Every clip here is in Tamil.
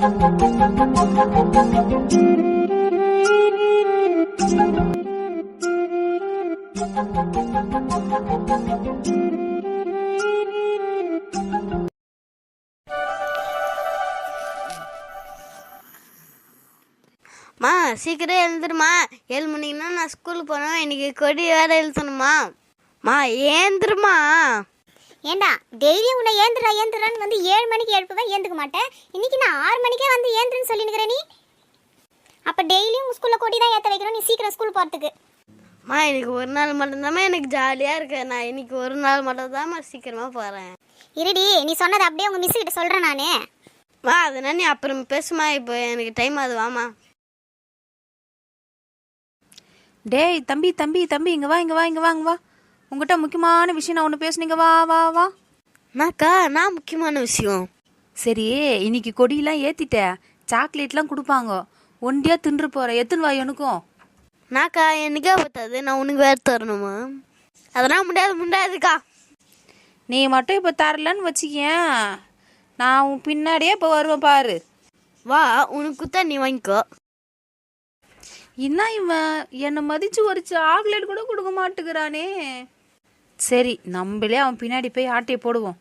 மா சீக்கிரம் எழுந்துருமா, 7 மணிக்குன்னா நான் ஸ்கூலுக்கு போனோம். இன்னைக்கு கொடி வேற எழுதணுமா. மா ஏந்துருமா. ஏண்டா டெய்லி உன்னை ஏந்துறான்னு வந்து 7 மணிக்கு எழுப்புவேன், ஏந்துக்க மாட்டேன். இன்னைக்கு நான் 6 மணிக்கே வந்து ஏந்துருன்னு சொல்லினுக்கிறேன் நீ. அப்போ டெய்லியும் உங்கள் ஸ்கூலில் கொடி தான் ஏற்ற வைக்கணும் நீ சீக்கிரம் ஸ்கூல் போகிறதுக்கு. மா இன்னைக்கு ஒரு நாள் மட்டும்தாம்மா எனக்கு ஜாலியாக இருக்கு. நான் இன்னைக்கு ஒரு நாள் மட்டும்தாம்மா சீக்கிரமாக போகிறேன். இருடி, நீ சொன்னதை அப்படியே உங்கள் மிஸ் கிட்ட சொல்கிறேன் நானே. மா அதனால் நீ அப்புறம் பேசுமா, இப்போ எனக்கு டைம் ஆகுது. வாமா. டேய் தம்பி தம்பி தம்பி, இங்கே வா இங்கே வா இங்கே வாங்க வா. உங்கள்கிட்ட முக்கியமான விஷயம் நான் ஒன்று பேசுனீங்க. வா வா வா. நாக்கா நான் முக்கியமான விஷயம். சரி, இன்னைக்கு கொடியெல்லாம் ஏற்றிட்டேன், சாக்லேட்லாம் கொடுப்பாங்க, ஒண்டியாக தின்று போகிறேன், எத்துன்னு வா எனக்கும். நாக்கா என்னைக்கா பார்த்தாது நான் உனக்கு வேறு தரணுமா? அதெல்லாம் முடியாதுக்கா. நீ மட்டும் இப்போ தரலன்னு வச்சுக்கேன், நான் உன் பின்னாடியே இப்போ வருவேன் பாரு. வா உனக்கு குத்தா நீ வாங்கிக்கோ. என்ன இவன் என்னை மதிச்சு ஒரு சாக்லேட் கூட கொடுக்க மாட்டேங்கிறானே. சரி, நம்மளே அவன் பின்னாடி போய் ஆட்டையை போடுவோம்.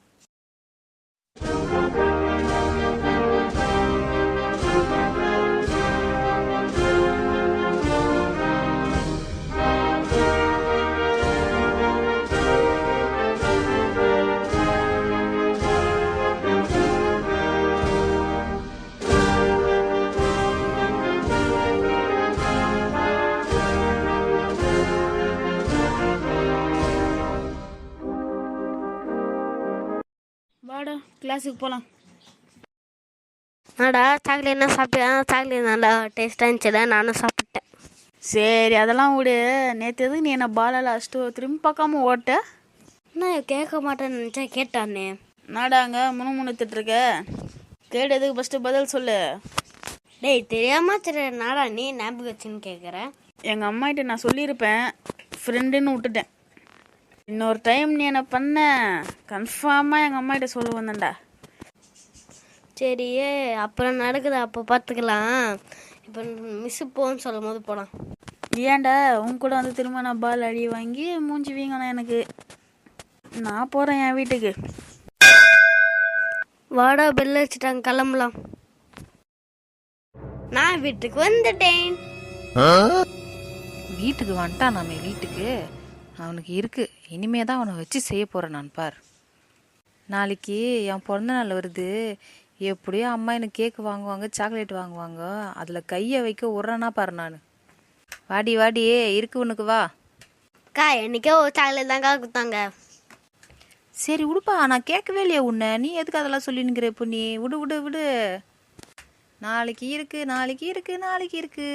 வாடா கிளாஸுக்கு போகலாம். நாடா சாக்லேட் என்ன சாப்பிட்டேன்? சாக்லேட் நல்லா டேஸ்ட்டாக இருந்துச்சுல, நானும் சாப்பிட்டேன். சரி அதெல்லாம் விடு. நேற்று எதுக்கு நீ என்ன பாலால் அடிச்சுட்டு திரும்பி பார்க்காம ஓட்ட? நான் கேட்க மாட்டேன்னு நினச்சா கேட்டானே. நாடாங்க முணுமுணுத்துட்டு இருக்க, கேட்டதுக்கு ஃபஸ்ட்டு பதில் சொல்லு. டேய் தெரியாம சரி நாடா நீ ஞாபகம் வச்சுன்னு கேட்குறேன். எங்கள் அம்மாகிட்ட நான் சொல்லியிருப்பேன், ஃப்ரெண்டுன்னு விட்டுட்டேன். இன்னொரு டைம் நீ என்ன பண்ண கன்ஃபார்மாக எங்கள் அம்மாகிட்ட சொல்ல வந்தேன்டா. சரி அப்புறம் நடக்குது, அப்போ பார்த்துக்கலாம். இப்போ மிஸ்ஸு போன்னு சொல்லும் போது போகலாம். ஏன்டா உன் கூட வந்து திரும்ப நான் பால் அடி வாங்கி மூஞ்சி வீங்கணும் எனக்கு. நான் போகிறேன் என் வீட்டுக்கு. வாடா பெல் வச்சுட்டாங்க, கிளம்பலாம். நான் வீட்டுக்கு வந்துட்டேன். வீட்டுக்கு வந்துட்டான் நம்ம வீட்டுக்கு. அவனுக்கு இருக்கு, இனிமே தான் அவனை வச்சு செய்ய போகிறேன் நான் பார். நாளைக்கு என் பிறந்த நாள் வருது. எப்படியோ அம்மா எனக்கு கேக்கு வாங்குவாங்க, சாக்லேட் வாங்குவாங்க, அதில் கையை வைக்க விட்றேன்னா பாரு நான். வாடி வாடி இருக்கு உனக்கு, வா. அக்கா என்னைக்கோ ஒரு சாக்லேட் தாங்க கொடுத்தாங்க. சரி விடுப்பா, நான் கேட்கவே இல்லையா உன்னை, நீ எதுக்கு அதெல்லாம் சொல்லினுங்கிற? இப்போ நீ விடு விடு விடு. நாளைக்கு இருக்கு நாளைக்கு இருக்கு நாளைக்கு இருக்கு.